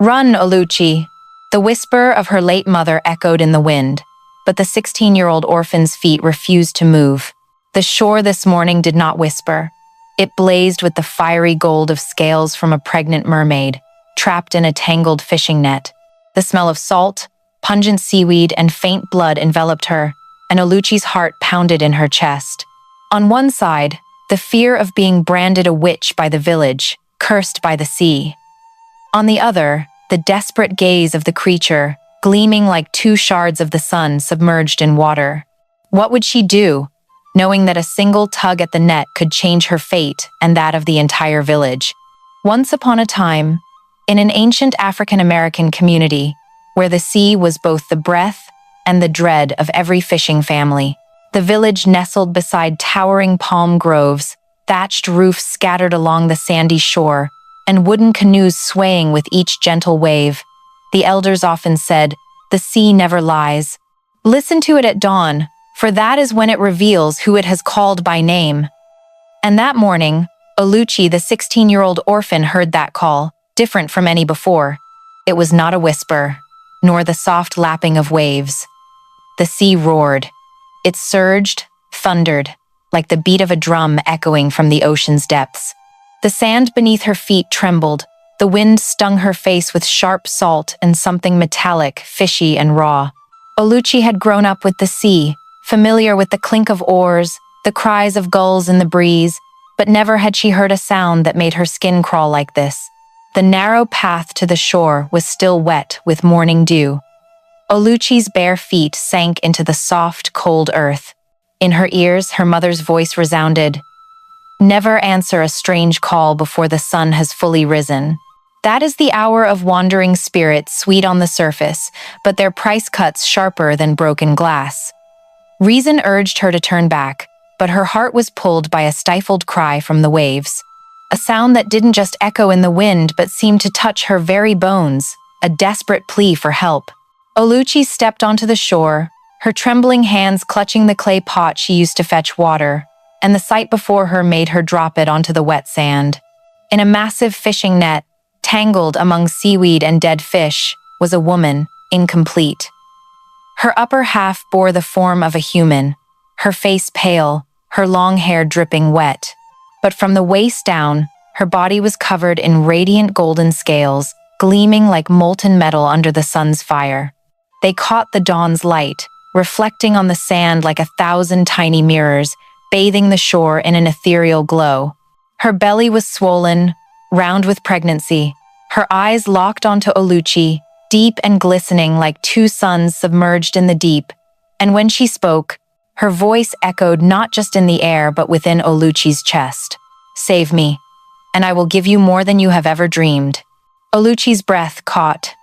"Run, Oluchi!" The whisper of her late mother echoed in the wind, but the 16-year-old orphan's feet refused to move. The shore this morning did not whisper. It blazed with the fiery gold of scales from a pregnant mermaid, trapped in a tangled fishing net. The smell of salt, pungent seaweed, and faint blood enveloped her, and Oluchi's heart pounded in her chest. On one side, the fear of being branded a witch by the village, cursed by the sea. On the other, the desperate gaze of the creature, gleaming like two shards of the sun submerged in water. What would she do, knowing that a single tug at the net could change her fate and that of the entire village? Once upon a time, in an ancient African-American community, where the sea was both the breath and the dread of every fishing family, the village nestled beside towering palm groves, thatched roofs scattered along the sandy shore, and wooden canoes swaying with each gentle wave. The elders often said, "The sea never lies. Listen to it at dawn, for that is when it reveals who it has called by name." And that morning, Oluchi, the 16-year-old orphan, heard that call, different from any before. It was not a whisper, nor the soft lapping of waves. The sea roared. It surged, thundered, like the beat of a drum echoing from the ocean's depths. The sand beneath her feet trembled. The wind stung her face with sharp salt and something metallic, fishy, and raw. Oluchi had grown up with the sea, familiar with the clink of oars, the cries of gulls in the breeze, but never had she heard a sound that made her skin crawl like this. The narrow path to the shore was still wet with morning dew. Oluchi's bare feet sank into the soft, cold earth. In her ears, her mother's voice resounded, "Never answer a strange call before the sun has fully risen." That is the hour of wandering spirits, sweet on the surface, but their price cuts sharper than broken glass. Reason urged her to turn back, but her heart was pulled by a stifled cry from the waves. A sound that didn't just echo in the wind but seemed to touch her very bones, a desperate plea for help. Oluchi stepped onto the shore, her trembling hands clutching the clay pot she used to fetch water, and the sight before her made her drop it onto the wet sand. In a massive fishing net, tangled among seaweed and dead fish, was a woman, incomplete. Her upper half bore the form of a human, her face pale, her long hair dripping wet. But from the waist down, her body was covered in radiant golden scales, gleaming like molten metal under the sun's fire. They caught the dawn's light, reflecting on the sand like 1,000 tiny mirrors, bathing the shore in an ethereal glow. Her belly was swollen, round with pregnancy, her eyes locked onto Oluchi, deep and glistening like two suns submerged in the deep, and when she spoke, her voice echoed not just in the air but within Oluchi's chest. "Save me, and I will give you more than you have ever dreamed." Oluchi's breath caught.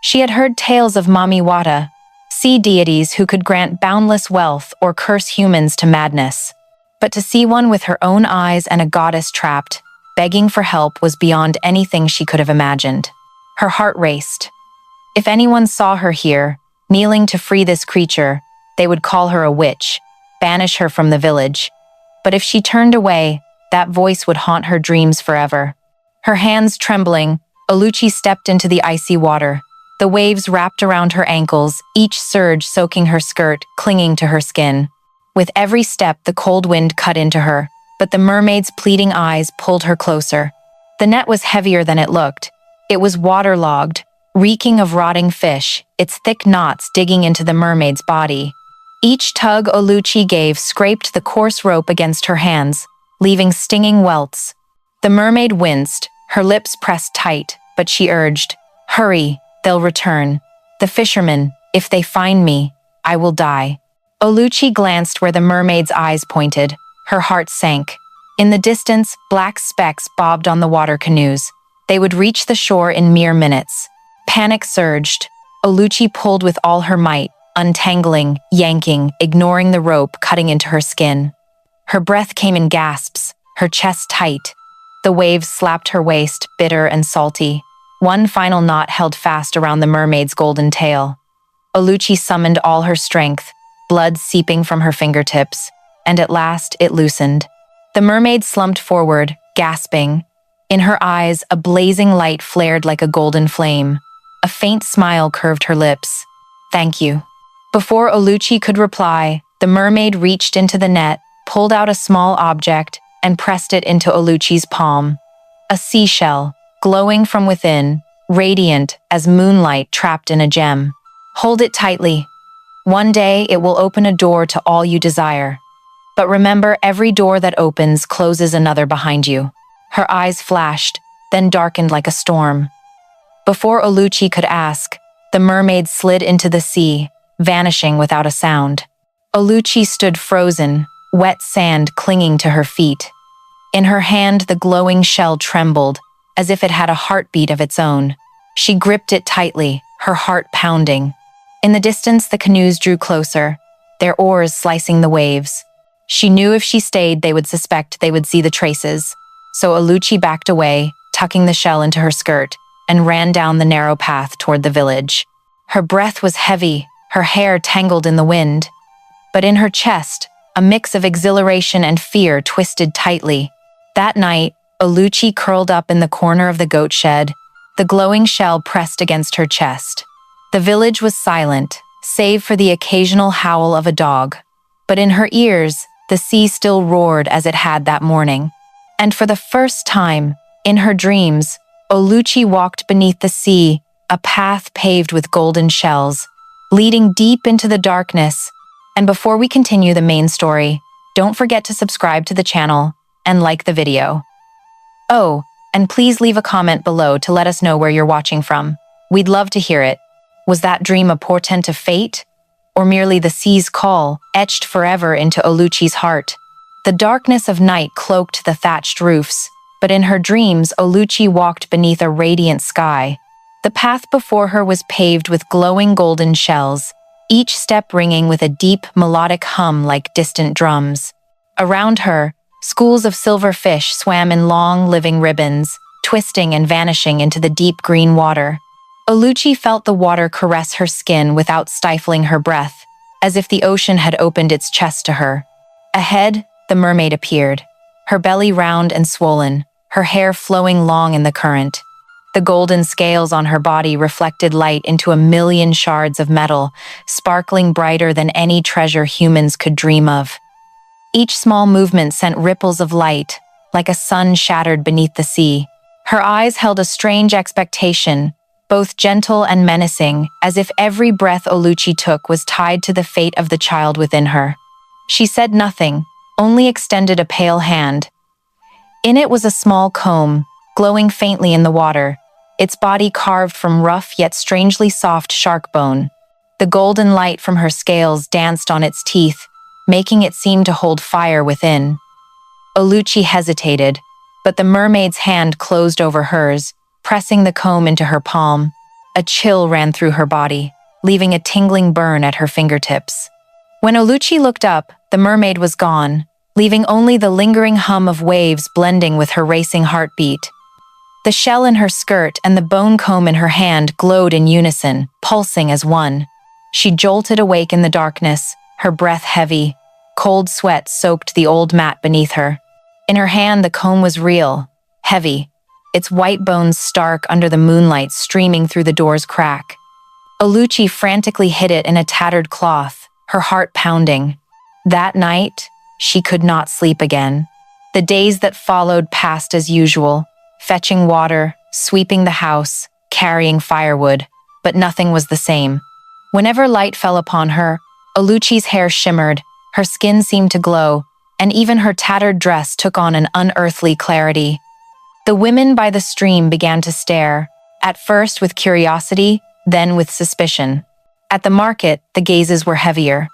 She had heard tales of Mami Wata, sea deities who could grant boundless wealth or curse humans to madness. But to see one with her own eyes and a goddess trapped, begging for help, was beyond anything she could have imagined. Her heart raced. If anyone saw her here, kneeling to free this creature, they would call her a witch, banish her from the village. But if she turned away, that voice would haunt her dreams forever. Her hands trembling, Oluchi stepped into the icy water. The waves wrapped around her ankles, each surge soaking her skirt, clinging to her skin. With every step, the cold wind cut into her, but the mermaid's pleading eyes pulled her closer. The net was heavier than it looked. It was waterlogged, reeking of rotting fish, its thick knots digging into the mermaid's body. Each tug Oluchi gave scraped the coarse rope against her hands, leaving stinging welts. The mermaid winced, her lips pressed tight, but she urged, "Hurry, they'll return. The fishermen, if they find me, I will die." Oluchi glanced where the mermaid's eyes pointed. Her heart sank. In the distance, black specks bobbed on the water canoes. They would reach the shore in mere minutes. Panic surged. Oluchi pulled with all her might, untangling, yanking, ignoring the rope cutting into her skin. Her breath came in gasps, her chest tight. The waves slapped her waist, bitter and salty. One final knot held fast around the mermaid's golden tail. Oluchi summoned all her strength, blood seeping from her fingertips, and at last it loosened. The mermaid slumped forward, gasping. In her eyes, a blazing light flared like a golden flame. A faint smile curved her lips. "Thank you." Before Oluchi could reply, the mermaid reached into the net, pulled out a small object, and pressed it into Oluchi's palm. A seashell, glowing from within, radiant as moonlight trapped in a gem. "Hold it tightly. One day it will open a door to all you desire. But remember, every door that opens closes another behind you." Her eyes flashed, then darkened like a storm. Before Oluchi could ask, the mermaid slid into the sea, vanishing without a sound. Oluchi stood frozen, wet sand clinging to her feet. In her hand, the glowing shell trembled, as if it had a heartbeat of its own. She gripped it tightly, her heart pounding. In the distance, the canoes drew closer, their oars slicing the waves. She knew if she stayed, they would suspect they would see the traces. So Oluchi backed away, tucking the shell into her skirt, and ran down the narrow path toward the village. Her breath was heavy, her hair tangled in the wind. But in her chest, a mix of exhilaration and fear twisted tightly. That night, Oluchi curled up in the corner of the goat shed, the glowing shell pressed against her chest. The village was silent, save for the occasional howl of a dog. But in her ears, the sea still roared as it had that morning. And for the first time, in her dreams, Oluchi walked beneath the sea, a path paved with golden shells, leading deep into the darkness. And before we continue the main story, don't forget to subscribe to the channel and like the video. Oh, and please leave a comment below to let us know where you're watching from. We'd love to hear it. Was that dream a portent of fate? Or merely the sea's call, etched forever into Oluchi's heart? The darkness of night cloaked the thatched roofs, but in her dreams, Oluchi walked beneath a radiant sky. The path before her was paved with glowing golden shells, each step ringing with a deep, melodic hum like distant drums. Around her, schools of silver fish swam in long, living ribbons, twisting and vanishing into the deep green water. Oluchi felt the water caress her skin without stifling her breath, as if the ocean had opened its chest to her. Ahead, the mermaid appeared, her belly round and swollen, her hair flowing long in the current. The golden scales on her body reflected light into a million shards of metal, sparkling brighter than any treasure humans could dream of. Each small movement sent ripples of light, like a sun shattered beneath the sea. Her eyes held a strange expectation, both gentle and menacing, as if every breath Oluchi took was tied to the fate of the child within her. She said nothing, only extended a pale hand. In it was a small comb, glowing faintly in the water, its body carved from rough yet strangely soft shark bone. The golden light from her scales danced on its teeth, making it seem to hold fire within. Oluchi hesitated, but the mermaid's hand closed over hers, pressing the comb into her palm. A chill ran through her body, leaving a tingling burn at her fingertips. When Oluchi looked up, the mermaid was gone, leaving only the lingering hum of waves blending with her racing heartbeat. The shell in her skirt and the bone comb in her hand glowed in unison, pulsing as one. She jolted awake in the darkness, her breath heavy. Cold sweat soaked the old mat beneath her. In her hand, the comb was real, heavy, its white bones stark under the moonlight streaming through the door's crack. Oluchi frantically hid it in a tattered cloth, her heart pounding. That night, she could not sleep again. The days that followed passed as usual, fetching water, sweeping the house, carrying firewood, but nothing was the same. Whenever light fell upon her, Oluchi's hair shimmered, her skin seemed to glow, and even her tattered dress took on an unearthly clarity. The women by the stream began to stare, at first with curiosity, then with suspicion. At the market, the gazes were heavier.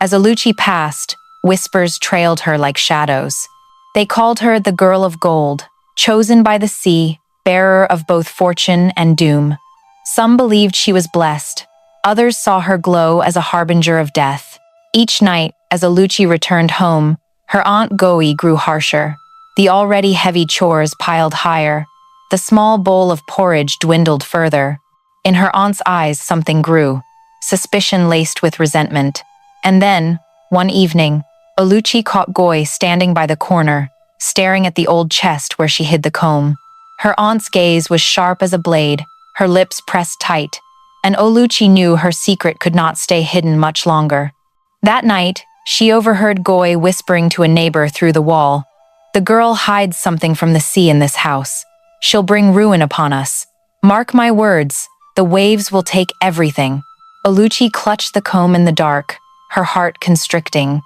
As Oluchi passed, whispers trailed her like shadows. They called her the girl of gold, chosen by the sea, bearer of both fortune and doom. Some believed she was blessed. Others saw her glow as a harbinger of death. Each night, as Oluchi returned home, her aunt Goi grew harsher. The already heavy chores piled higher. The small bowl of porridge dwindled further. In her aunt's eyes, something grew, suspicion laced with resentment. And then, one evening, Oluchi caught Goi standing by the corner, staring at the old chest where she hid the comb. Her aunt's gaze was sharp as a blade, her lips pressed tight, and Oluchi knew her secret could not stay hidden much longer. That night, she overheard Goy whispering to a neighbor through the wall, "The girl hides something from the sea in this house. She'll bring ruin upon us. Mark my words, the waves will take everything." Oluchi clutched the comb in the dark, her heart constricting.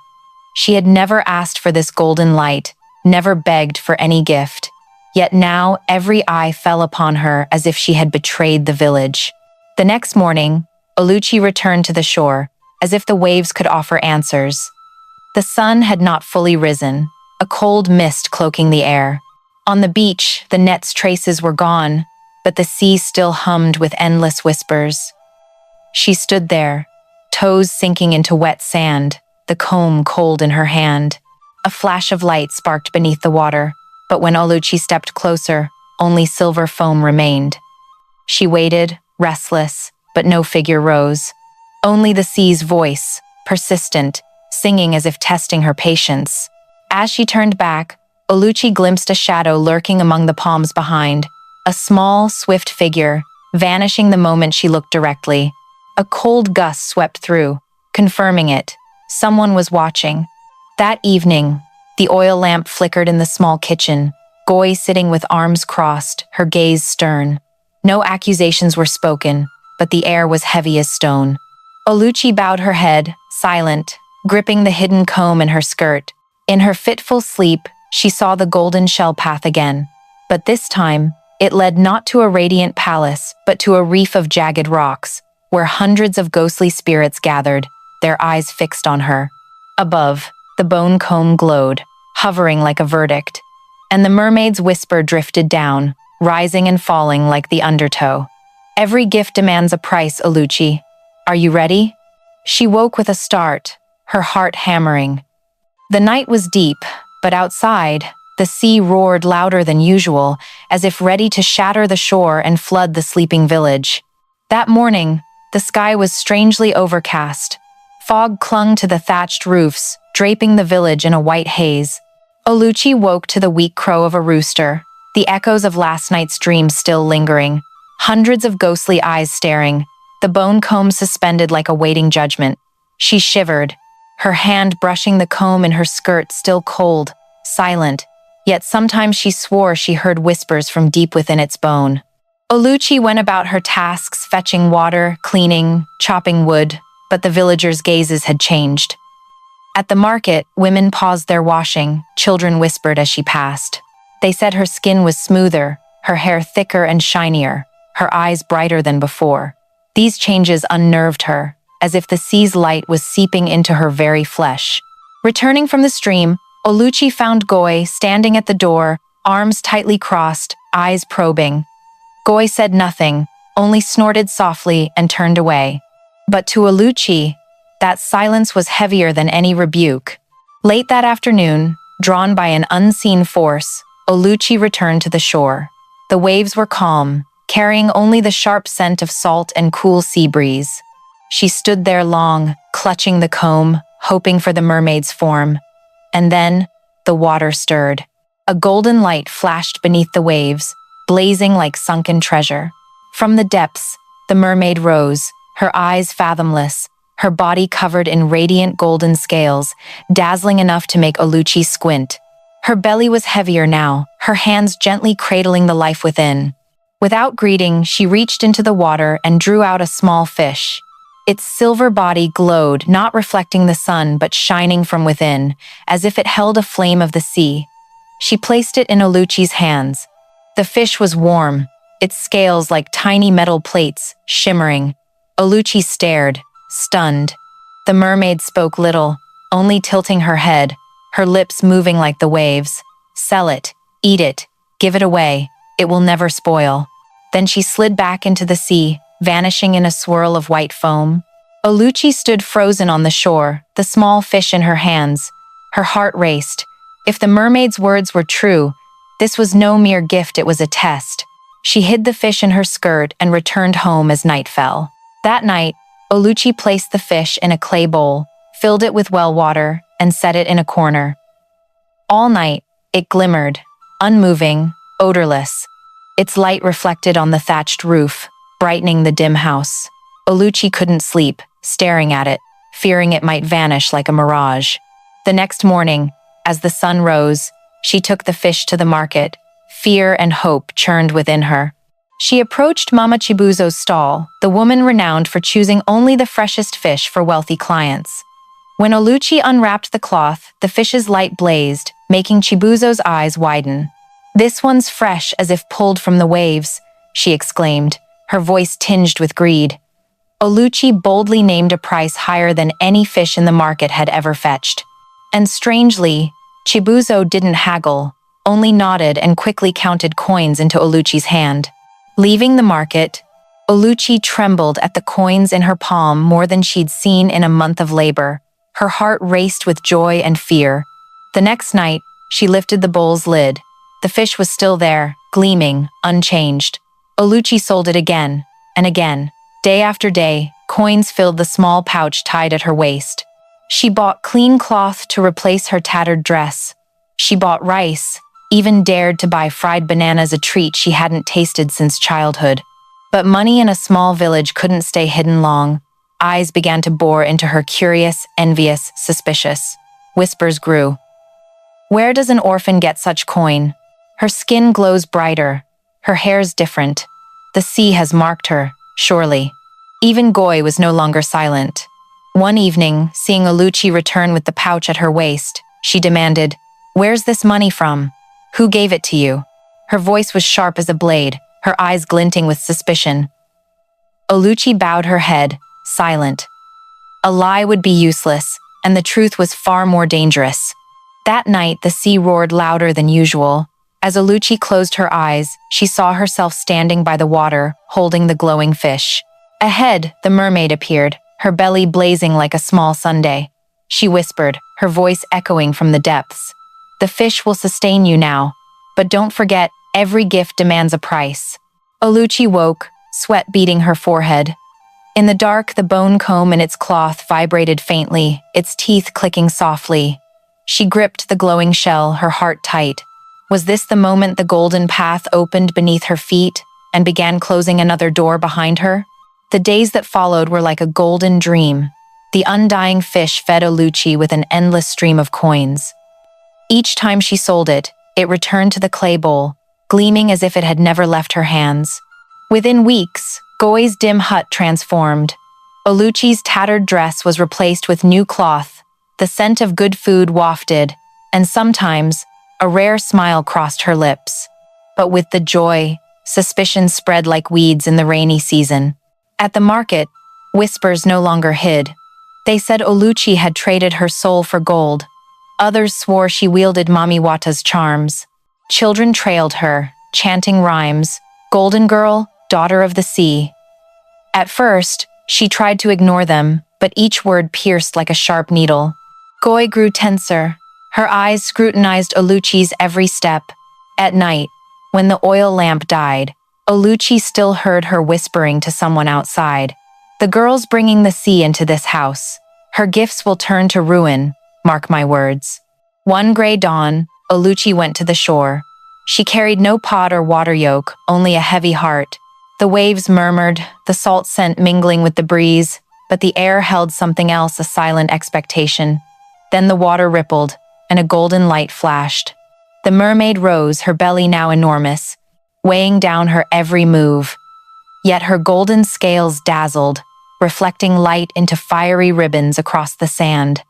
She had never asked for this golden light, never begged for any gift. Yet now every eye fell upon her as if she had betrayed the village. The next morning, Oluchi returned to the shore, as if the waves could offer answers. The sun had not fully risen, a cold mist cloaking the air. On the beach, the net's traces were gone, but the sea still hummed with endless whispers. She stood there, toes sinking into wet sand, the comb cold in her hand. A flash of light sparked beneath the water, but when Oluchi stepped closer, only silver foam remained. She waited, restless, but no figure rose. Only the sea's voice, persistent, singing as if testing her patience. As she turned back, Oluchi glimpsed a shadow lurking among the palms behind, a small, swift figure, vanishing the moment she looked directly. A cold gust swept through, confirming it. Someone was watching. That evening, the oil lamp flickered in the small kitchen, Goy sitting with arms crossed, her gaze stern. No accusations were spoken, but the air was heavy as stone. Oluchi bowed her head, silent, gripping the hidden comb in her skirt. In her fitful sleep, she saw the golden shell path again. But this time, it led not to a radiant palace, but to a reef of jagged rocks, where hundreds of ghostly spirits gathered, their eyes fixed on her. Above, the bone comb glowed, hovering like a verdict, and the mermaid's whisper drifted down, rising and falling like the undertow. "Every gift demands a price, Oluchi. Are you ready?" She woke with a start, her heart hammering. The night was deep, but outside, the sea roared louder than usual, as if ready to shatter the shore and flood the sleeping village. That morning, the sky was strangely overcast. Fog clung to the thatched roofs, draping the village in a white haze. Oluchi woke to the weak crow of a rooster, the echoes of last night's dream still lingering, hundreds of ghostly eyes staring, the bone comb suspended like awaiting judgment. She shivered, her hand brushing the comb in her skirt still cold, silent, yet sometimes she swore she heard whispers from deep within its bone. Oluchi went about her tasks, fetching water, cleaning, chopping wood, but the villagers' gazes had changed. At the market, women paused their washing, children whispered as she passed. They said her skin was smoother, her hair thicker and shinier, her eyes brighter than before. These changes unnerved her, as if the sea's light was seeping into her very flesh. Returning from the stream, Oluchi found Goy standing at the door, arms tightly crossed, eyes probing. Goy said nothing, only snorted softly and turned away. But to Oluchi, that silence was heavier than any rebuke. Late that afternoon, drawn by an unseen force, Oluchi returned to the shore. The waves were calm, carrying only the sharp scent of salt and cool sea breeze. She stood there long, clutching the comb, hoping for the mermaid's form. And then, the water stirred. A golden light flashed beneath the waves, blazing like sunken treasure. From the depths, the mermaid rose, her eyes fathomless, her body covered in radiant golden scales, dazzling enough to make Oluchi squint. Her belly was heavier now, her hands gently cradling the life within. Without greeting, she reached into the water and drew out a small fish. Its silver body glowed, not reflecting the sun but shining from within, as if it held a flame of the sea. She placed it in Oluchi's hands. The fish was warm, its scales like tiny metal plates, shimmering. Oluchi stared, stunned. The mermaid spoke little, only tilting her head, her lips moving like the waves. "Sell it, eat it, give it away, it will never spoil." Then she slid back into the sea, vanishing in a swirl of white foam. Oluchi stood frozen on the shore, the small fish in her hands. Her heart raced. If the mermaid's words were true, this was no mere gift, it was a test. She hid the fish in her skirt and returned home as night fell. That night, Oluchi placed the fish in a clay bowl, filled it with well water, and set it in a corner. All night, It glimmered, unmoving, odorless. Its light reflected on the thatched roof, brightening the dim house. Oluchi couldn't sleep, staring at it, fearing it might vanish like a mirage. The next morning, as the sun rose, she took the fish to the market. Fear and hope churned within her. She approached Mama Chibuzo's stall, the woman renowned for choosing only the freshest fish for wealthy clients. When Oluchi unwrapped the cloth, the fish's light blazed, making Chibuzo's eyes widen. "This one's fresh as if pulled from the waves," she exclaimed, her voice tinged with greed. Oluchi boldly named a price higher than any fish in the market had ever fetched. And strangely, Chibuzo didn't haggle, only nodded and quickly counted coins into Oluchi's hand. Leaving the market, Oluchi trembled at the coins in her palm more than she'd seen in a month of labor. Her heart raced with joy and fear. The next night, she lifted the bowl's lid. The fish was still there, gleaming, unchanged. Oluchi sold it again, and again. Day after day, coins filled the small pouch tied at her waist. She bought clean cloth to replace her tattered dress. She bought rice, even dared to buy fried bananas, a treat she hadn't tasted since childhood. But money in a small village couldn't stay hidden long. Eyes began to bore into her, curious, envious, suspicious. Whispers grew. "Where does an orphan get such coin? Her skin glows brighter. Her hair's different. The sea has marked her, surely." Even Goy was no longer silent. One evening, seeing Oluchi return with the pouch at her waist, she demanded, "Where's this money from? Who gave it to you?" Her voice was sharp as a blade, her eyes glinting with suspicion. Oluchi bowed her head, silent. A lie would be useless, and the truth was far more dangerous. That night, the sea roared louder than usual. As Oluchi closed her eyes, she saw herself standing by the water, holding the glowing fish. Ahead, the mermaid appeared, her belly blazing like a small sundae. She whispered, her voice echoing from the depths. "The fish will sustain you now, but don't forget, every gift demands a price." Oluchi woke, sweat beading her forehead. In the dark, the bone comb in its cloth vibrated faintly, its teeth clicking softly. She gripped the glowing shell, her heart tight. Was this the moment the golden path opened beneath her feet and began closing another door behind her? The days that followed were like a golden dream. The undying fish fed Oluchi with an endless stream of coins. Each time she sold it, it returned to the clay bowl, gleaming as if it had never left her hands. Within weeks, Goi's dim hut transformed. Oluchi's tattered dress was replaced with new cloth, the scent of good food wafted, and sometimes, a rare smile crossed her lips. But with the joy, suspicion spread like weeds in the rainy season. At the market, whispers no longer hid. They said Oluchi had traded her soul for gold. Others swore she wielded Mamiwata's charms. Children trailed her, chanting rhymes, "Golden Girl, daughter of the sea." At first, she tried to ignore them, but each word pierced like a sharp needle. Goi grew tenser. Her eyes scrutinized Oluchi's every step. At night, when the oil lamp died, Oluchi still heard her whispering to someone outside. "The girl's bringing the sea into this house. Her gifts will turn to ruin, mark my words." One gray dawn, Oluchi went to the shore. She carried no pot or water yoke, only a heavy heart. The waves murmured, the salt scent mingling with the breeze, but the air held something else, a silent expectation. Then the water rippled, and a golden light flashed. The mermaid rose, her belly now enormous, weighing down her every move. Yet her golden scales dazzled, reflecting light into fiery ribbons across the sand.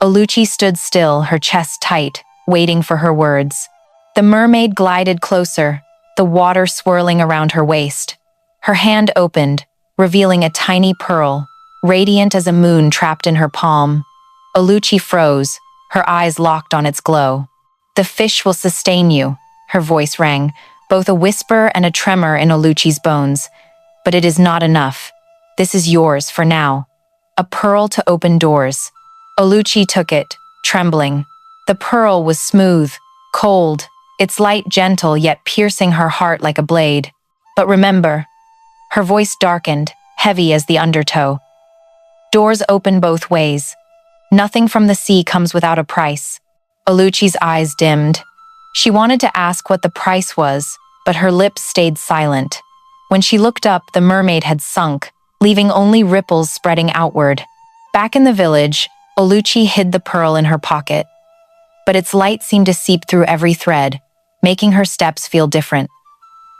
Oluchi stood still, her chest tight, waiting for her words. The mermaid glided closer, the water swirling around her waist. Her hand opened, revealing a tiny pearl, radiant as a moon trapped in her palm. Oluchi froze, her eyes locked on its glow. "The fish will sustain you," her voice rang, both a whisper and a tremor in Oluchi's bones. "But it is not enough. This is yours for now. A pearl to open doors." Oluchi took it, trembling. The pearl was smooth, cold, its light gentle yet piercing her heart like a blade. "But remember," her voice darkened, heavy as the undertow. "Doors open both ways. Nothing from the sea comes without a price." Oluchi's eyes dimmed. She wanted to ask what the price was, but her lips stayed silent. When she looked up, the mermaid had sunk, leaving only ripples spreading outward. Back in the village, Oluchi hid the pearl in her pocket. But its light seemed to seep through every thread, making her steps feel different.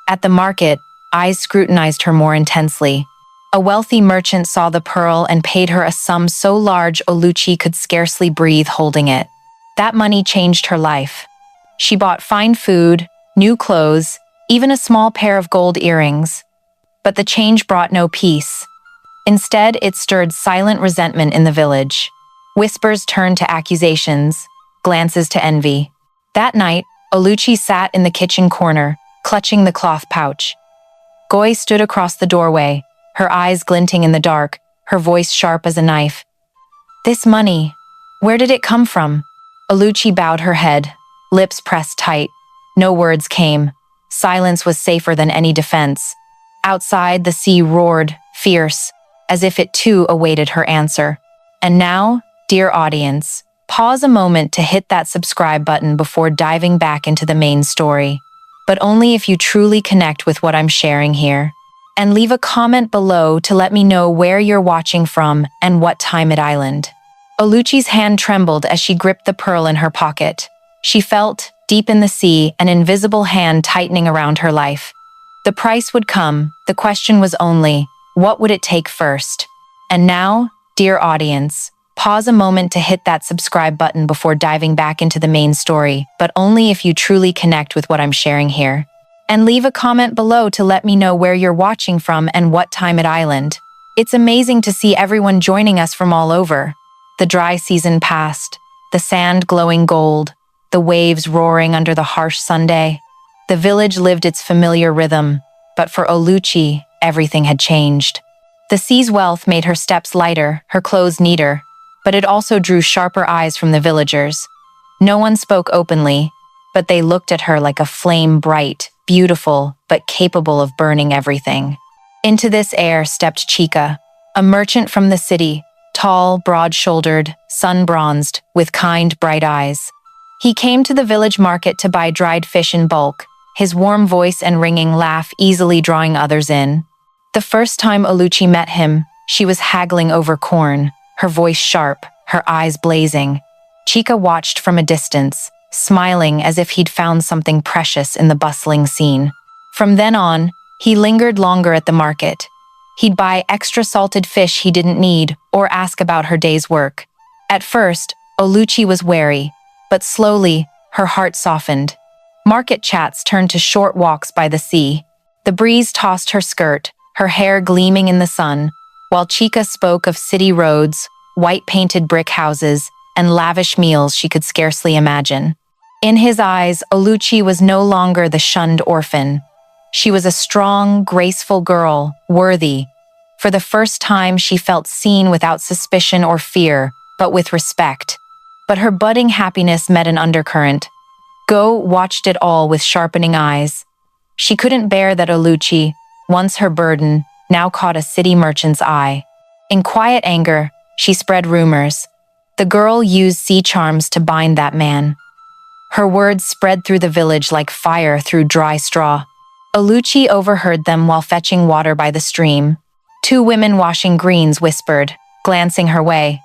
At the market, eyes scrutinized her more intensely. A wealthy merchant saw the pearl and paid her a sum so large Oluchi could scarcely breathe holding it. That money changed her life. She bought fine food, new clothes, even a small pair of gold earrings. But the change brought no peace. Instead, it stirred silent resentment in the village. Whispers turned to accusations, glances to envy. That night, Oluchi sat in the kitchen corner, clutching the cloth pouch. Goi stood across the doorway, her eyes glinting in the dark, her voice sharp as a knife. "This money, where did it come from?" Oluchi bowed her head, lips pressed tight. No words came. Silence was safer than any defense. Outside, the sea roared, fierce, as if it too awaited her answer. And now, dear audience, pause a moment to hit that subscribe button before diving back into the main story. But only if you truly connect with what I'm sharing here. And leave a comment below to let me know where you're watching from and what time at island. Oluchi's hand trembled as she gripped the pearl in her pocket. She felt, deep in the sea, an invisible hand tightening around her life. The price would come, the question was only, what would it take first? And now, dear audience, pause a moment to hit that subscribe button before diving back into the main story, but only if you truly connect with what I'm sharing here. And leave a comment below to let me know where you're watching from and what time at island. It's amazing to see everyone joining us from all over. The dry season passed, the sand glowing gold, the waves roaring under the harsh Sunday. The village lived its familiar rhythm, but for Oluchi, everything had changed. The sea's wealth made her steps lighter, her clothes neater, but it also drew sharper eyes from the villagers. No one spoke openly, but they looked at her like a flame, bright, beautiful, but capable of burning everything. Into this air stepped Chica, a merchant from the city, tall, broad-shouldered, sun-bronzed, with kind, bright eyes. He came to the village market to buy dried fish in bulk, his warm voice and ringing laugh easily drawing others in. The first time Oluchi met him, she was haggling over corn, her voice sharp, her eyes blazing. Chica watched from a distance, smiling as if he'd found something precious in the bustling scene. From then on, he lingered longer at the market. He'd buy extra salted fish he didn't need or ask about her day's work. At first, Oluchi was wary, but slowly, her heart softened. Market chats turned to short walks by the sea. The breeze tossed her skirt, her hair gleaming in the sun, while Chica spoke of city roads, white-painted brick houses, and lavish meals she could scarcely imagine. In his eyes, Oluchi was no longer the shunned orphan. She was a strong, graceful girl, worthy. For the first time, she felt seen without suspicion or fear, but with respect. But her budding happiness met an undercurrent. Go watched it all with sharpening eyes. She couldn't bear that Oluchi, once her burden, now caught a city merchant's eye. In quiet anger, she spread rumors. The girl used sea charms to bind that man. Her words spread through the village like fire through dry straw. Oluchi overheard them while fetching water by the stream. Two women washing greens whispered, glancing her way.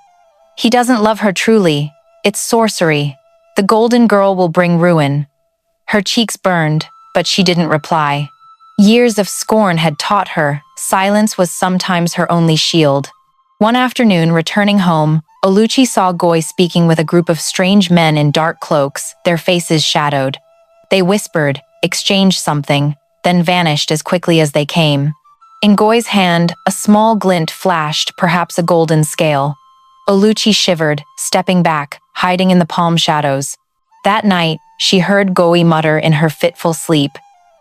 "He doesn't love her truly. It's sorcery. The golden girl will bring ruin." Her cheeks burned, but she didn't reply. Years of scorn had taught her silence was sometimes her only shield. One afternoon, returning home, Oluchi saw Goi speaking with a group of strange men in dark cloaks, their faces shadowed. They whispered, exchanged something, then vanished as quickly as they came. In Goi's hand, a small glint flashed, perhaps a golden scale. Oluchi shivered, stepping back, hiding in the palm shadows. That night, she heard Goi mutter in her fitful sleep,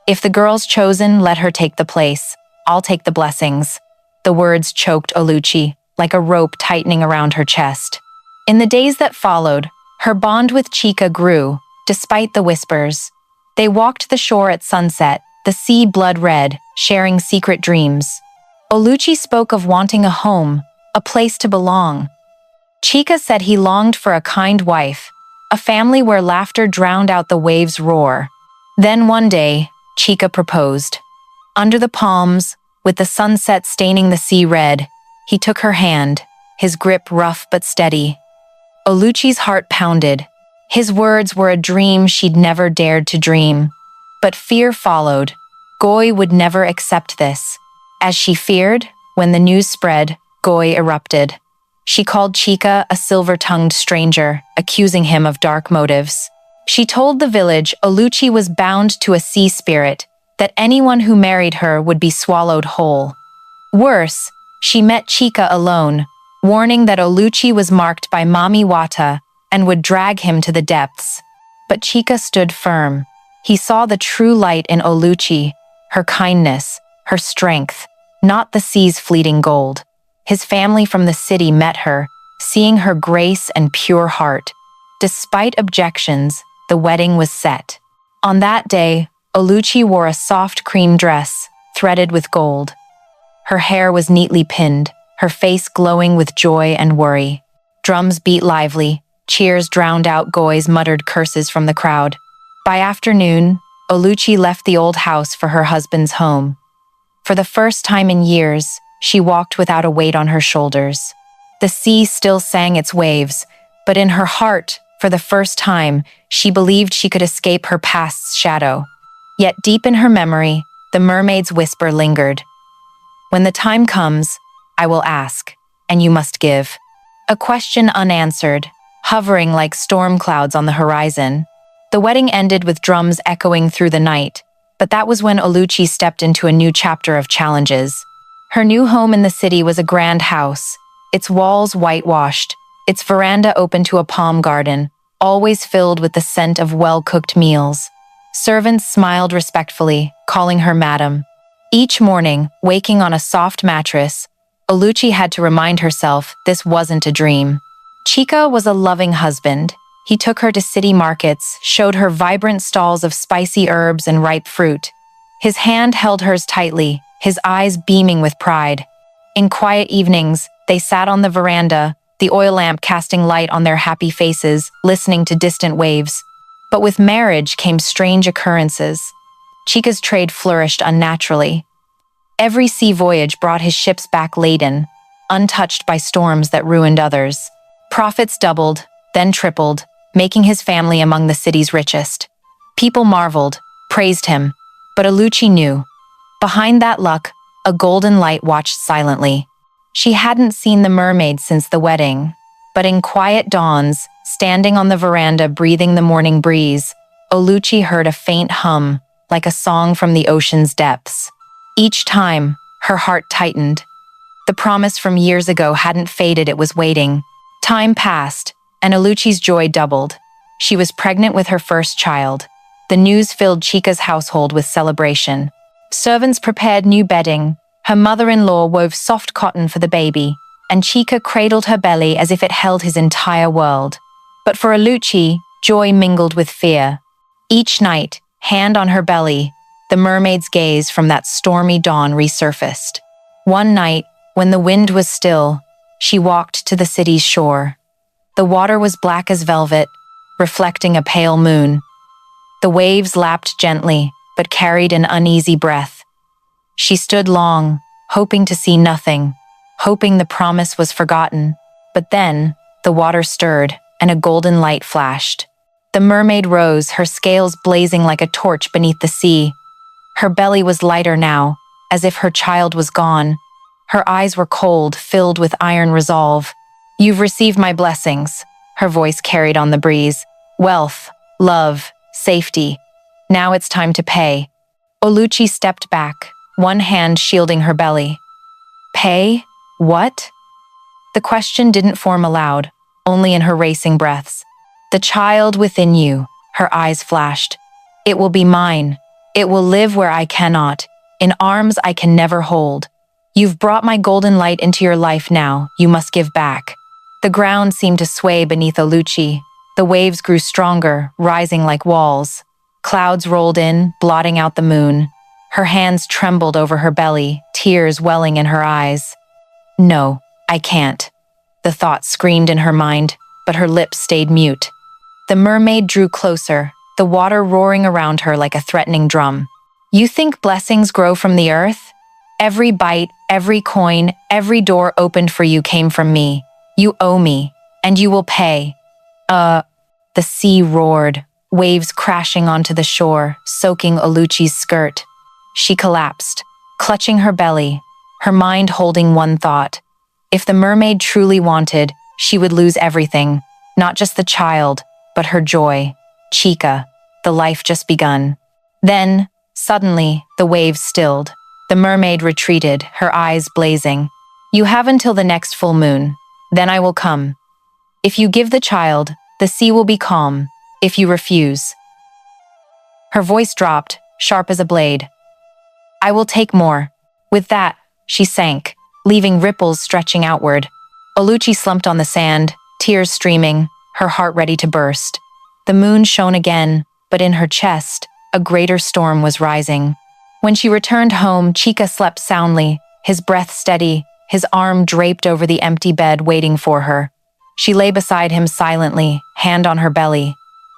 "If the girl's chosen, let her take the place. I'll take the blessings." The words choked Oluchi, like a rope tightening around her chest. In the days that followed, her bond with Chica grew, despite the whispers. They walked the shore at sunset, the sea blood red, sharing secret dreams. Oluchi spoke of wanting a home, a place to belong. Chica said he longed for a kind wife, a family where laughter drowned out the waves' roar. Then one day, Chica proposed. Under the palms, with the sunset staining the sea red, he took her hand, his grip rough but steady. Oluchi's heart pounded. His words were a dream she'd never dared to dream. But fear followed. Goy would never accept this. As she feared, when the news spread, Goy erupted. She called Chica a silver-tongued stranger, accusing him of dark motives. She told the village Oluchi was bound to a sea spirit, that anyone who married her would be swallowed whole. Worse, she met Chica alone, warning that Oluchi was marked by Mami Wata and would drag him to the depths. But Chica stood firm. He saw the true light in Oluchi, her kindness, her strength, not the sea's fleeting gold. His family from the city met her, seeing her grace and pure heart. Despite objections, the wedding was set. On that day, Oluchi wore a soft cream dress, threaded with gold. Her hair was neatly pinned, her face glowing with joy and worry. Drums beat lively, cheers drowned out Goy's muttered curses from the crowd. By afternoon, Oluchi left the old house for her husband's home. For the first time in years, she walked without a weight on her shoulders. The sea still sang its waves, but in her heart, for the first time, she believed she could escape her past's shadow. Yet deep in her memory, the mermaid's whisper lingered. When the time comes, I will ask, and you must give. A question unanswered, hovering like storm clouds on the horizon. The wedding ended with drums echoing through the night, but that was when Oluchi stepped into a new chapter of challenges. Her new home in the city was a grand house, its walls whitewashed, its veranda open to a palm garden, always filled with the scent of well-cooked meals. Servants smiled respectfully, calling her madam. Each morning, waking on a soft mattress, Oluchi had to remind herself this wasn't a dream. Chica was a loving husband. He took her to city markets, showed her vibrant stalls of spicy herbs and ripe fruit. His hand held hers tightly, his eyes beaming with pride. In quiet evenings, they sat on the veranda, the oil lamp casting light on their happy faces, listening to distant waves. But with marriage came strange occurrences. Chica's trade flourished unnaturally. Every sea voyage brought his ships back laden, untouched by storms that ruined others. Profits doubled, then tripled, making his family among the city's richest. People marveled, praised him, but Oluchi knew. Behind that luck, a golden light watched silently. She hadn't seen the mermaid since the wedding, but in quiet dawns, standing on the veranda breathing the morning breeze, Oluchi heard a faint hum, like a song from the ocean's depths. Each time, her heart tightened. The promise from years ago hadn't faded, it was waiting. Time passed, and Oluchi's joy doubled. She was pregnant with her first child. The news filled Chica's household with celebration. Servants prepared new bedding. Her mother-in-law wove soft cotton for the baby, and Chica cradled her belly as if it held his entire world. But for Oluchi, joy mingled with fear. Each night, hand on her belly, the mermaid's gaze from that stormy dawn resurfaced. One night, when the wind was still, she walked to the city's shore. The water was black as velvet, reflecting a pale moon. The waves lapped gently, but carried an uneasy breath. She stood long, hoping to see nothing, hoping the promise was forgotten. But then, the water stirred, and a golden light flashed. The mermaid rose, her scales blazing like a torch beneath the sea. Her belly was lighter now, as if her child was gone. Her eyes were cold, filled with iron resolve. "You've received my blessings," her voice carried on the breeze. "Wealth, love, safety. Now it's time to pay." Oluchi stepped back, one hand shielding her belly. "Pay? What?" The question didn't form aloud, only in her racing breaths. "The child within you," her eyes flashed. "It will be mine. It will live where I cannot, in arms I can never hold. You've brought my golden light into your life now, you must give back." The ground seemed to sway beneath Oluchi. The waves grew stronger, rising like walls. Clouds rolled in, blotting out the moon. Her hands trembled over her belly, tears welling in her eyes. "No, I can't." The thought screamed in her mind, but her lips stayed mute. The mermaid drew closer, the water roaring around her like a threatening drum. You think blessings grow from the earth? Every bite, every coin, every door opened for you came from me. You owe me, and you will pay. The sea roared, waves crashing onto the shore, soaking Oluchi's skirt. She collapsed, clutching her belly, her mind holding one thought. If the mermaid truly wanted, she would lose everything, not just the child, but her joy, Chica, the life just begun. Then, suddenly, the waves stilled. The mermaid retreated, her eyes blazing. You have until the next full moon. Then I will come. If you give the child, the sea will be calm. If you refuse. Her voice dropped, sharp as a blade. I will take more. With that, she sank, leaving ripples stretching outward. Oluchi slumped on the sand, tears streaming, her heart ready to burst. The moon shone again, but in her chest, a greater storm was rising. When she returned home, Chica slept soundly, his breath steady, his arm draped over the empty bed waiting for her. She lay beside him silently, hand on her belly.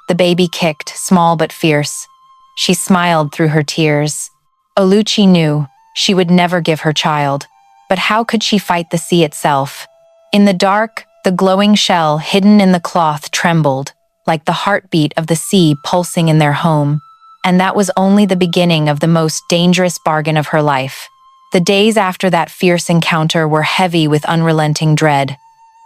The baby kicked, small but fierce. She smiled through her tears. Oluchi knew she would never give her child, but how could she fight the sea itself? In the dark, the glowing shell hidden in the cloth trembled, like the heartbeat of the sea pulsing in their home. And that was only the beginning of the most dangerous bargain of her life. The days after that fierce encounter were heavy with unrelenting dread.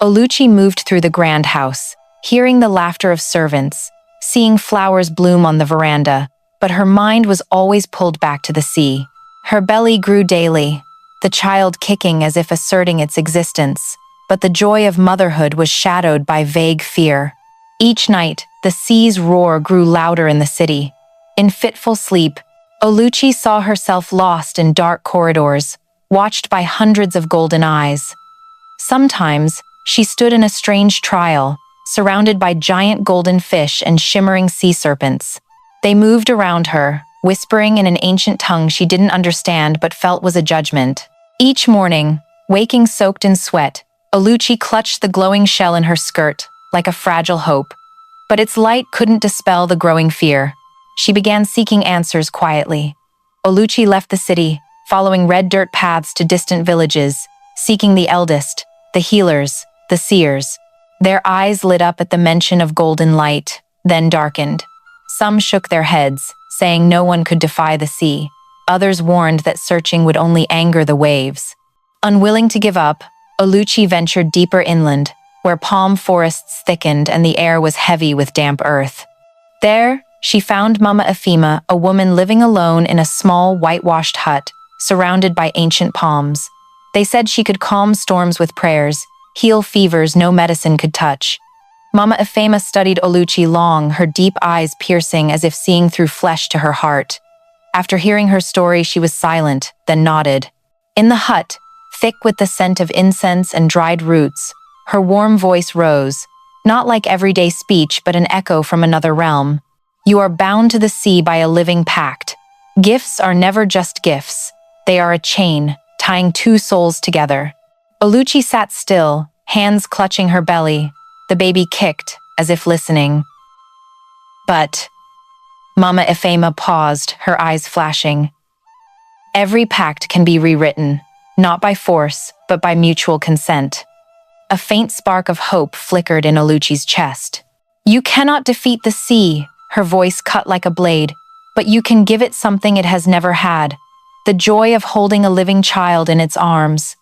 Oluchi moved through the grand house, hearing the laughter of servants, seeing flowers bloom on the veranda, but her mind was always pulled back to the sea. Her belly grew daily, the child kicking as if asserting its existence, but the joy of motherhood was shadowed by vague fear. Each night, the sea's roar grew louder in the city. In fitful sleep, Oluchi saw herself lost in dark corridors, watched by hundreds of golden eyes. Sometimes, she stood in a strange trial, surrounded by giant golden fish and shimmering sea serpents. They moved around her, whispering in an ancient tongue she didn't understand but felt was a judgment. Each morning, waking soaked in sweat, Oluchi clutched the glowing shell in her skirt, like a fragile hope. But its light couldn't dispel the growing fear. She began seeking answers quietly. Oluchi left the city, following red dirt paths to distant villages, seeking the eldest, the healers, the seers. Their eyes lit up at the mention of golden light, then darkened. Some shook their heads, saying no one could defy the sea. Others warned that searching would only anger the waves. Unwilling to give up, Oluchi ventured deeper inland, where palm forests thickened and the air was heavy with damp earth. There, she found Mama Efima, a woman living alone in a small, whitewashed hut, surrounded by ancient palms. They said she could calm storms with prayers, heal fevers no medicine could touch. Mama Efima studied Oluchi long, her deep eyes piercing as if seeing through flesh to her heart. After hearing her story, she was silent, then nodded. In the hut, thick with the scent of incense and dried roots, her warm voice rose, not like everyday speech but an echo from another realm. You are bound to the sea by a living pact. Gifts are never just gifts. They are a chain, tying two souls together. Oluchi sat still, hands clutching her belly. The baby kicked, as if listening. But Mama Efima paused, her eyes flashing. Every pact can be rewritten, not by force, but by mutual consent. A faint spark of hope flickered in Oluchi's chest. You cannot defeat the sea, her voice cut like a blade, but you can give it something it has never had, the joy of holding a living child in its arms.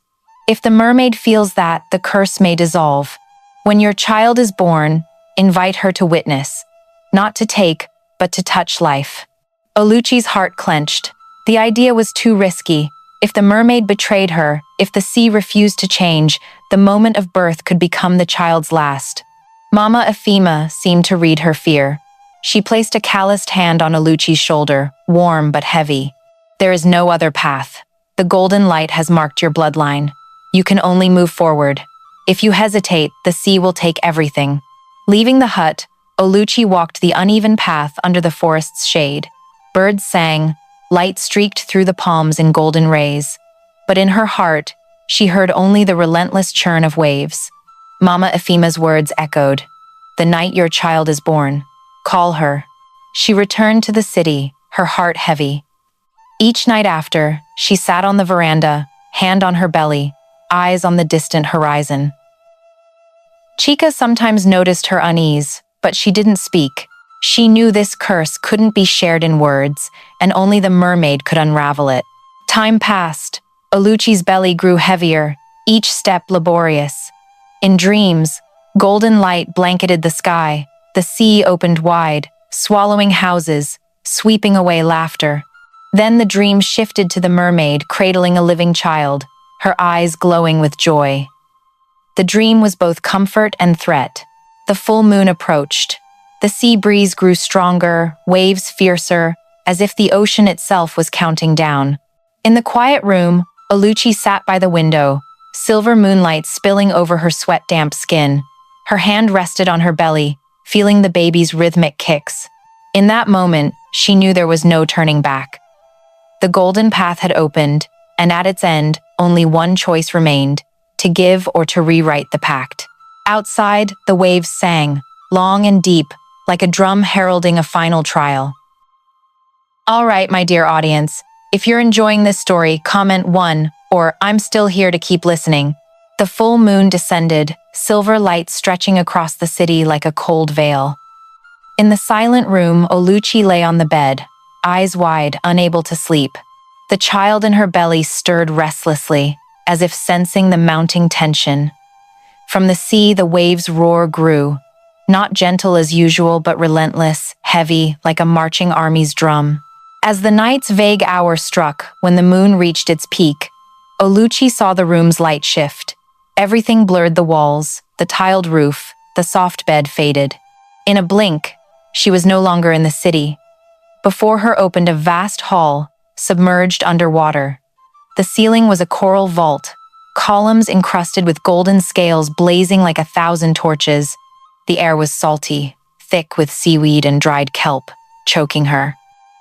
If the mermaid feels that, the curse may dissolve. When your child is born, invite her to witness, not to take, but to touch life. Oluchi's heart clenched. The idea was too risky. If the mermaid betrayed her, if the sea refused to change, the moment of birth could become the child's last. Mama Efima seemed to read her fear. She placed a calloused hand on Oluchi's shoulder, warm but heavy. There is no other path. The golden light has marked your bloodline. You can only move forward. If you hesitate, the sea will take everything. Leaving the hut, Oluchi walked the uneven path under the forest's shade. Birds sang, light streaked through the palms in golden rays. But in her heart, she heard only the relentless churn of waves. Mama Efima's words echoed. the night your child is born. Call her." She returned to the city, her heart heavy. Each night after, she sat on the veranda, hand on her belly, eyes on the distant horizon. Chica sometimes noticed her unease, but she didn't speak. She knew this curse couldn't be shared in words, and only the mermaid could unravel it. Time passed. Oluchi's belly grew heavier, each step laborious. In dreams, golden light blanketed the sky. The sea opened wide, swallowing houses, sweeping away laughter. Then the dream shifted to the mermaid cradling a living child, her eyes glowing with joy. The dream was both comfort and threat. The full moon approached. The sea breeze grew stronger, waves fiercer, as if the ocean itself was counting down. In the quiet room, Oluchi sat by the window, silver moonlight spilling over her sweat-damp skin. Her hand rested on her belly, feeling the baby's rhythmic kicks. In that moment, she knew there was no turning back. The golden path had opened, and at its end, only one choice remained: to give or to rewrite the pact. Outside, the waves sang, long and deep, like a drum heralding a final trial. All right, my dear audience, if you're enjoying this story, comment 1, or "I'm still here to keep listening." The full moon descended, silver light stretching across the city like a cold veil. In the silent room, Oluchi lay on the bed, eyes wide, unable to sleep. The child in her belly stirred restlessly, as if sensing the mounting tension. From the sea, the waves' roar grew, not gentle as usual, but relentless, heavy, like a marching army's drum. As the night's vague hour struck, when the moon reached its peak, Oluchi saw the room's light shift. Everything blurred: the walls, the tiled roof, the soft bed faded. In a blink, she was no longer in the city. Before her opened a vast hall, submerged underwater. The ceiling was a coral vault, columns encrusted with golden scales blazing like 1,000 torches. The air was salty, thick with seaweed and dried kelp, choking her.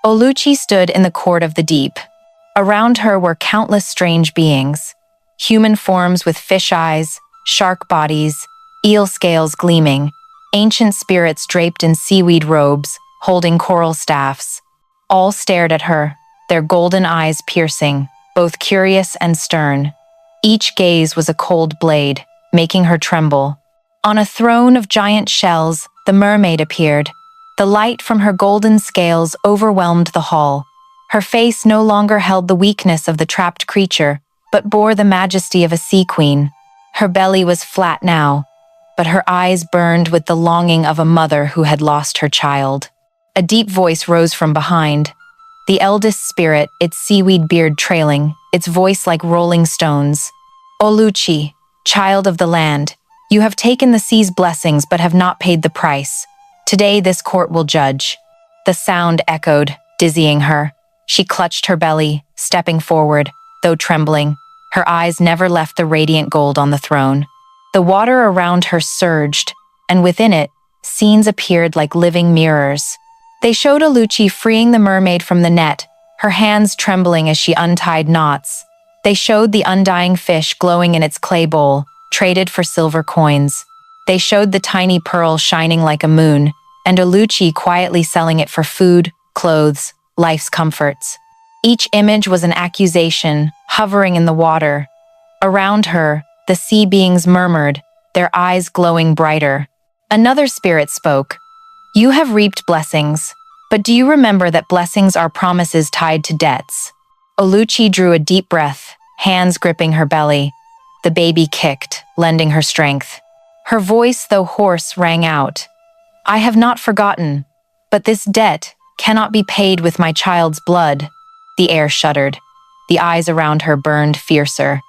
Oluchi stood in the court of the deep. Around her were countless strange beings, human forms with fish eyes, shark bodies, eel scales gleaming, ancient spirits draped in seaweed robes, holding coral staffs. All stared at her, their golden eyes piercing, both curious and stern. Each gaze was a cold blade, making her tremble. On a throne of giant shells, the mermaid appeared. The light from her golden scales overwhelmed the hall. Her face no longer held the weakness of the trapped creature, but bore the majesty of a sea queen. Her belly was flat now, but her eyes burned with the longing of a mother who had lost her child. A deep voice rose from behind. The eldest spirit, its seaweed beard trailing, its voice like rolling stones. "Oluchi, child of the land, you have taken the sea's blessings but have not paid the price. Today this court will judge." The sound echoed, dizzying her. She clutched her belly, stepping forward, though trembling. Her eyes never left the radiant gold on the throne. The water around her surged, and within it, scenes appeared like living mirrors. They showed Oluchi freeing the mermaid from the net, her hands trembling as she untied knots. They showed the undying fish glowing in its clay bowl, traded for silver coins. They showed the tiny pearl shining like a moon, and Oluchi quietly selling it for food, clothes, life's comforts. Each image was an accusation, hovering in the water. Around her, the sea beings murmured, their eyes glowing brighter. Another spirit spoke. "You have reaped blessings, but do you remember that blessings are promises tied to debts?" Oluchi drew a deep breath, hands gripping her belly. The baby kicked, lending her strength. Her voice, though hoarse, rang out. "I have not forgotten, but this debt cannot be paid with my child's blood." The air shuddered. The eyes around her burned fiercer.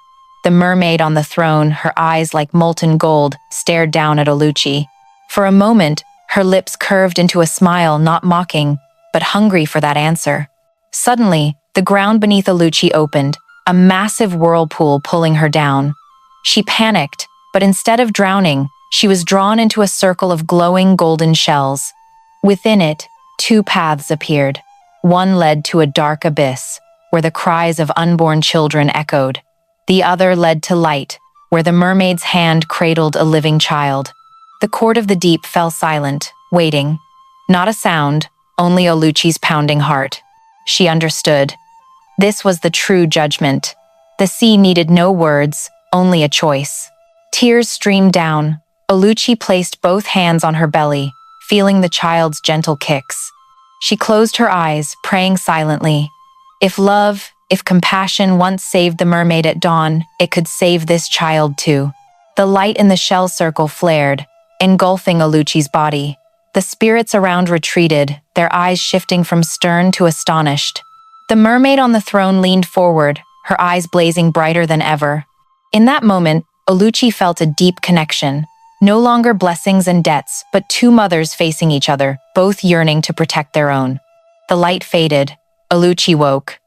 The mermaid on the throne, her eyes like molten gold, stared down at Oluchi. For a moment, her lips curved into a smile, not mocking, but hungry for that answer. Suddenly, the ground beneath Oluchi opened, a massive whirlpool pulling her down. She panicked, but instead of drowning, she was drawn into a circle of glowing golden shells. Within it, 2 paths appeared. One led to a dark abyss, where the cries of unborn children echoed. The other led to light, where the mermaid's hand cradled a living child. The court of the deep fell silent, waiting. Not a sound, only Oluchi's pounding heart. She understood. This was the true judgment. The sea needed no words, only a choice. Tears streamed down. Oluchi placed both hands on her belly, feeling the child's gentle kicks. She closed her eyes, praying silently. If love, if compassion once saved the mermaid at dawn, it could save this child too. The light in the shell circle flared, engulfing Oluchi's body. The spirits around retreated, their eyes shifting from stern to astonished. The mermaid on the throne leaned forward, her eyes blazing brighter than ever. In that moment, Oluchi felt a deep connection. No longer blessings and debts, but two mothers facing each other, both yearning to protect their own. The light faded. Oluchi woke.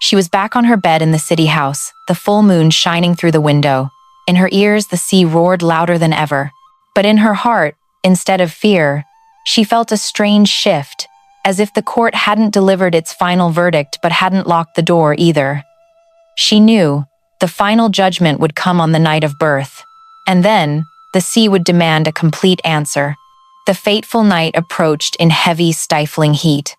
She was back on her bed in the city house, the full moon shining through the window. In her ears, the sea roared louder than ever. But in her heart, instead of fear, she felt a strange shift, as if the court hadn't delivered its final verdict but hadn't locked the door either. She knew the final judgment would come on the night of birth. And then, the sea would demand a complete answer. The fateful night approached in heavy, stifling heat.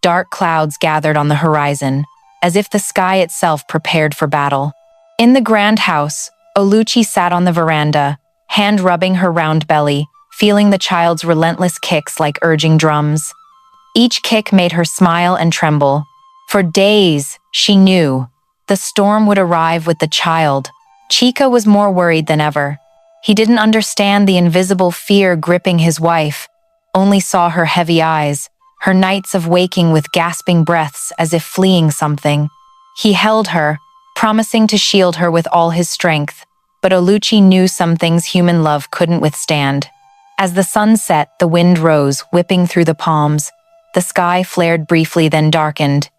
Dark clouds gathered on the horizon, as if the sky itself prepared for battle. In the grand house, Oluchi sat on the veranda, hand rubbing her round belly, feeling the child's relentless kicks like urging drums. Each kick made her smile and tremble. For days, she knew the storm would arrive with the child. Chika was more worried than ever. He didn't understand the invisible fear gripping his wife, only saw her heavy eyes, her nights of waking with gasping breaths as if fleeing something. He held her, promising to shield her with all his strength, but Oluchi knew some things human love couldn't withstand. As the sun set, the wind rose, whipping through the palms. The sky flared briefly, then darkened.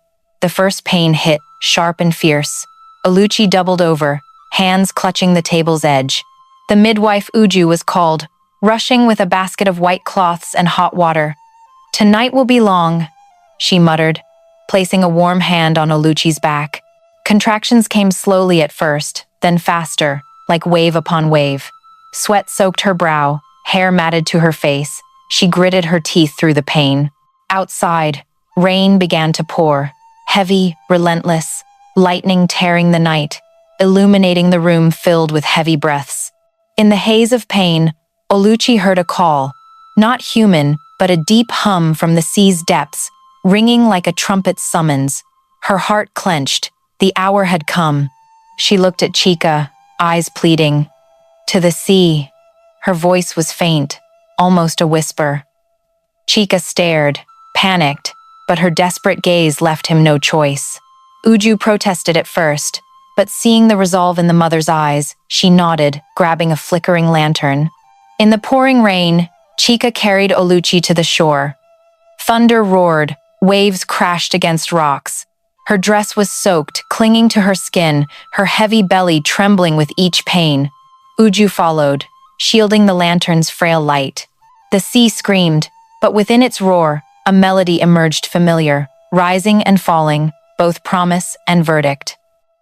The first pain hit, sharp and fierce. Oluchi doubled over, hands clutching the table's edge. The midwife Uju was called, rushing with a basket of white cloths and hot water. "Tonight will be long," she muttered, placing a warm hand on Oluchi's back. Contractions came slowly at first, then faster, like wave upon wave. Sweat soaked her brow, hair matted to her face. She gritted her teeth through the pain. Outside, rain began to pour, heavy, relentless, lightning tearing the night, illuminating the room filled with heavy breaths. In the haze of pain, Oluchi heard a call, not human, but a deep hum from the sea's depths, ringing like a trumpet's summons. Her heart clenched. The hour had come. She looked at Chika, eyes pleading. "To the sea." Her voice was faint, almost a whisper. Chika stared, panicked, but her desperate gaze left him no choice. Uju protested at first, but seeing the resolve in the mother's eyes, she nodded, grabbing a flickering lantern. In the pouring rain, Chika carried Oluchi to the shore. Thunder roared, waves crashed against rocks. Her dress was soaked, clinging to her skin, her heavy belly trembling with each pain. Uju followed, shielding the lantern's frail light. The sea screamed, but within its roar, a melody emerged familiar, rising and falling, both promise and verdict.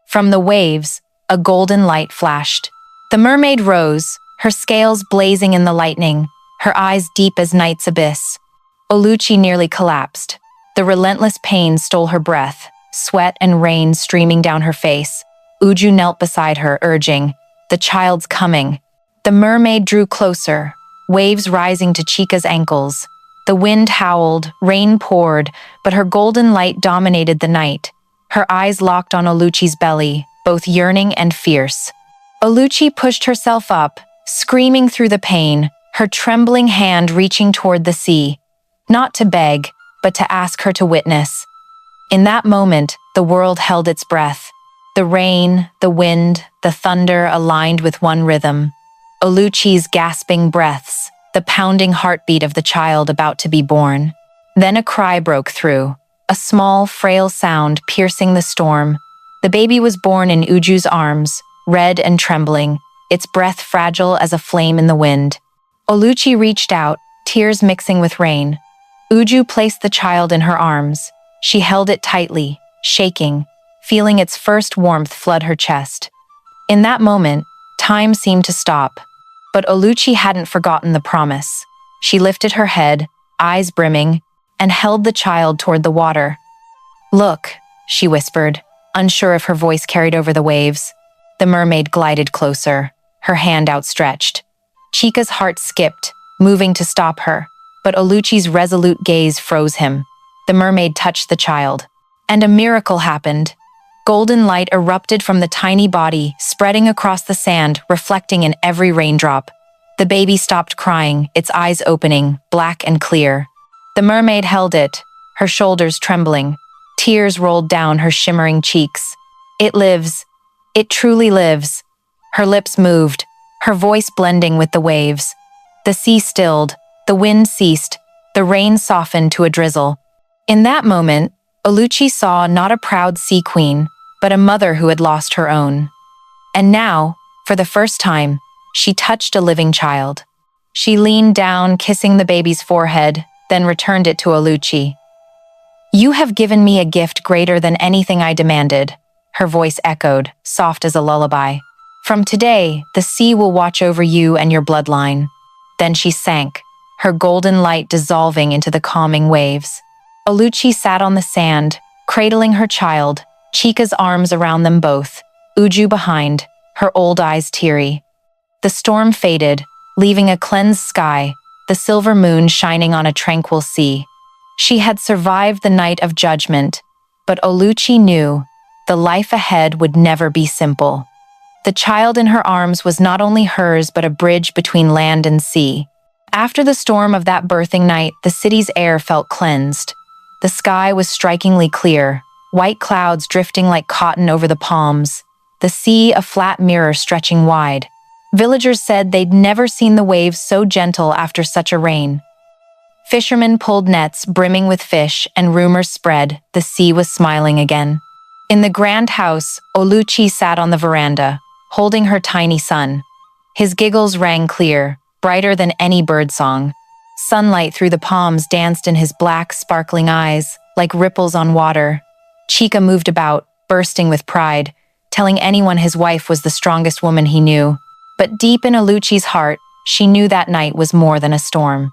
From the waves, a golden light flashed. The mermaid rose, her scales blazing in the lightning, her eyes deep as night's abyss. Oluchi nearly collapsed. The relentless pain stole her breath, sweat and rain streaming down her face. Uju knelt beside her, urging, "The child's coming." The mermaid drew closer, waves rising to Chika's ankles. The wind howled, rain poured, but her golden light dominated the night. Her eyes locked on Oluchi's belly, both yearning and fierce. Oluchi pushed herself up, screaming through the pain, her trembling hand reaching toward the sea, not to beg, but to ask her to witness. In that moment, the world held its breath. The rain, the wind, the thunder aligned with one rhythm. Oluchi's gasping breaths, the pounding heartbeat of the child about to be born. Then a cry broke through, a small, frail sound piercing the storm. The baby was born in Uju's arms, red and trembling, its breath fragile as a flame in the wind. Oluchi reached out, tears mixing with rain. Uju placed the child in her arms. She held it tightly, shaking, feeling its first warmth flood her chest. In that moment, time seemed to stop. But Oluchi hadn't forgotten the promise. She lifted her head, eyes brimming, and held the child toward the water. "Look," she whispered, unsure if her voice carried over the waves. The mermaid glided closer, her hand outstretched. Chica's heart skipped, moving to stop her, but Oluchi's resolute gaze froze him. The mermaid touched the child, and a miracle happened. Golden light erupted from the tiny body, spreading across the sand, reflecting in every raindrop. The baby stopped crying, its eyes opening, black and clear. The mermaid held it, her shoulders trembling. Tears rolled down her shimmering cheeks. "It lives. It truly lives." Her lips moved, her voice blending with the waves. The sea stilled, the wind ceased, the rain softened to a drizzle. In that moment, Oluchi saw not a proud sea queen, but a mother who had lost her own. And now, for the first time, she touched a living child. She leaned down, kissing the baby's forehead, then returned it to Oluchi. "You have given me a gift greater than anything I demanded," her voice echoed, soft as a lullaby. "From today, the sea will watch over you and your bloodline." Then she sank, her golden light dissolving into the calming waves. Oluchi sat on the sand, cradling her child, Chica's arms around them both, Uju behind, her old eyes teary. The storm faded, leaving a cleansed sky, the silver moon shining on a tranquil sea. She had survived the night of judgment, but Oluchi knew the life ahead would never be simple. The child in her arms was not only hers but a bridge between land and sea. After the storm of that birthing night, the city's air felt cleansed. The sky was strikingly clear, white clouds drifting like cotton over the palms, the sea a flat mirror stretching wide. Villagers said they'd never seen the waves so gentle after such a rain. Fishermen pulled nets brimming with fish, and rumors spread the sea was smiling again. In the grand house, Oluchi sat on the veranda, holding her tiny son. His giggles rang clear, brighter than any birdsong. Sunlight through the palms danced in his black, sparkling eyes, like ripples on water. Chica moved about, bursting with pride, telling anyone his wife was the strongest woman he knew. But deep in Oluchi's heart, she knew that night was more than a storm.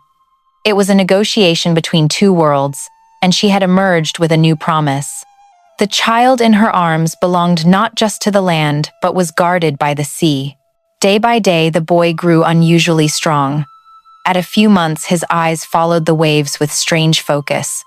It was a negotiation between two worlds, and she had emerged with a new promise. The child in her arms belonged not just to the land, but was guarded by the sea. Day by day, the boy grew unusually strong. At a few months, his eyes followed the waves with strange focus.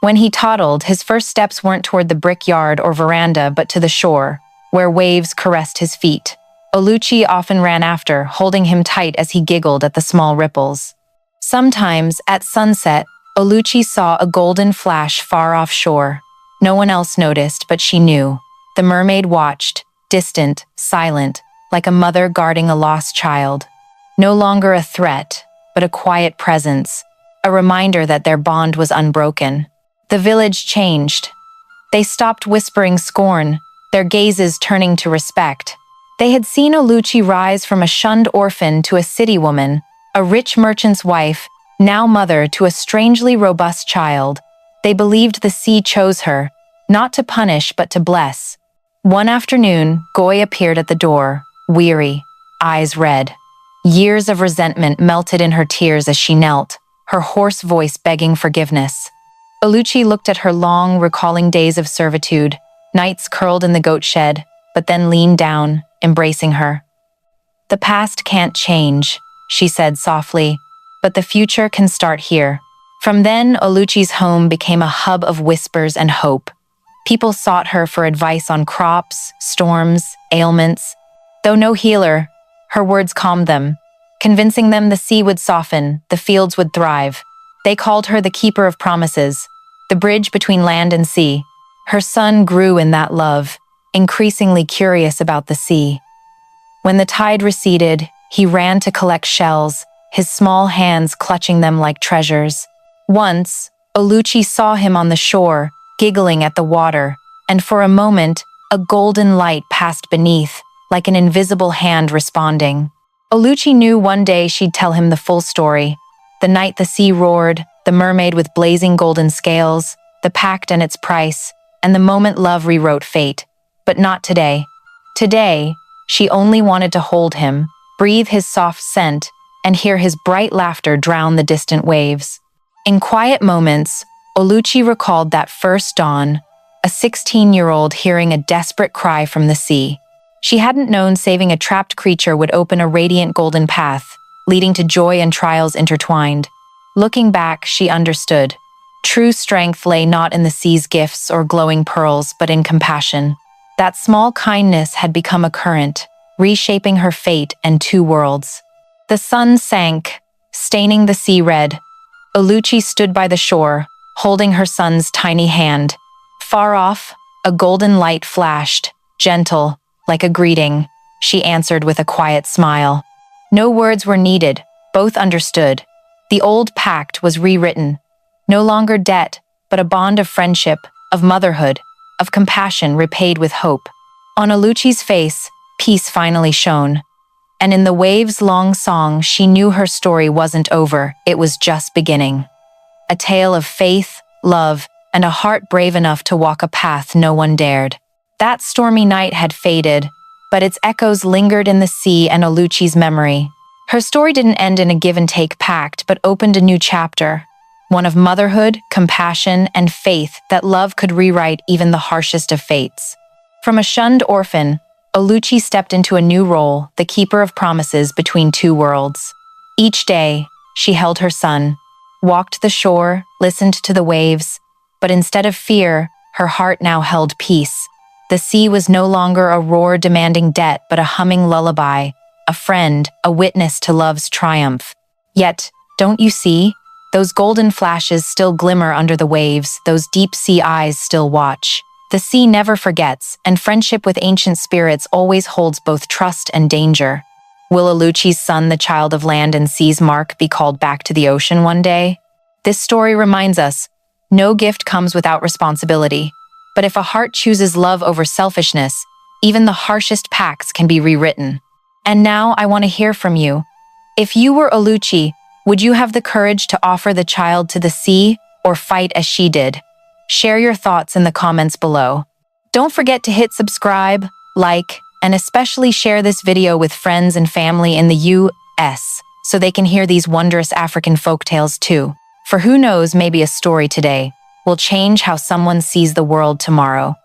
When he toddled, his first steps weren't toward the brickyard or veranda, but to the shore, where waves caressed his feet. Oluchi often ran after, holding him tight as he giggled at the small ripples. Sometimes, at sunset, Oluchi saw a golden flash far offshore. No one else noticed, but she knew. The mermaid watched, distant, silent, like a mother guarding a lost child. No longer a threat, but a quiet presence, a reminder that their bond was unbroken. The village changed. They stopped whispering scorn, their gazes turning to respect. They had seen Oluchi rise from a shunned orphan to a city woman, a rich merchant's wife, now mother to a strangely robust child. They believed the sea chose her, not to punish but to bless. One afternoon, Goy appeared at the door, weary, eyes red. Years of resentment melted in her tears as she knelt, her hoarse voice begging forgiveness. Oluchi looked at her long, recalling days of servitude, nights curled in the goat shed, but then leaned down, embracing her. "The past can't change," she said softly, "but the future can start here." From then, Oluchi's home became a hub of whispers and hope. People sought her for advice on crops, storms, ailments. Though no healer, her words calmed them, convincing them the sea would soften, the fields would thrive. They called her the keeper of promises, the bridge between land and sea. Her son grew in that love, increasingly curious about the sea. When the tide receded, he ran to collect shells, his small hands clutching them like treasures. Once, Oluchi saw him on the shore, giggling at the water, and for a moment, a golden light passed beneath, like an invisible hand responding. Oluchi knew one day she'd tell him the full story. The night the sea roared, the mermaid with blazing golden scales, the pact and its price, and the moment love rewrote fate. But not today. Today, she only wanted to hold him, breathe his soft scent, and hear his bright laughter drown the distant waves. In quiet moments, Oluchi recalled that first dawn, a 16-year-old hearing a desperate cry from the sea. She hadn't known saving a trapped creature would open a radiant golden path, leading to joy and trials intertwined. Looking back, she understood. True strength lay not in the sea's gifts or glowing pearls, but in compassion. That small kindness had become a current, reshaping her fate and two worlds. The sun sank, staining the sea red. Oluchi stood by the shore, holding her son's tiny hand. Far off, a golden light flashed, gentle, like a greeting. She answered with a quiet smile. No words were needed, both understood. The old pact was rewritten. No longer debt, but a bond of friendship, of motherhood, of compassion repaid with hope. On Oluchi's face, peace finally shone. And in the waves' long song, she knew her story wasn't over, it was just beginning. A tale of faith, love, and a heart brave enough to walk a path no one dared. That stormy night had faded, but its echoes lingered in the sea and Oluchi's memory. Her story didn't end in a give-and-take pact, but opened a new chapter. One of motherhood, compassion, and faith that love could rewrite even the harshest of fates. From a shunned orphan, Oluchi stepped into a new role, the keeper of promises between two worlds. Each day, she held her son, walked the shore, listened to the waves, but instead of fear, her heart now held peace. The sea was no longer a roar demanding debt, but a humming lullaby, a friend, a witness to love's triumph. Yet, don't you see? Those golden flashes still glimmer under the waves, those deep-sea eyes still watch. The sea never forgets, and friendship with ancient spirits always holds both trust and danger. Will Oluchi's son, the child of land and sea's mark, be called back to the ocean one day? This story reminds us, no gift comes without responsibility. But if a heart chooses love over selfishness, even the harshest pacts can be rewritten. And now I want to hear from you. If you were Oluchi, would you have the courage to offer the child to the sea or fight as she did? Share your thoughts in the comments below. Don't forget to hit subscribe, like, and especially share this video with friends and family in the US so they can hear these wondrous African folktales too. For who knows, maybe a story today will change how someone sees the world tomorrow.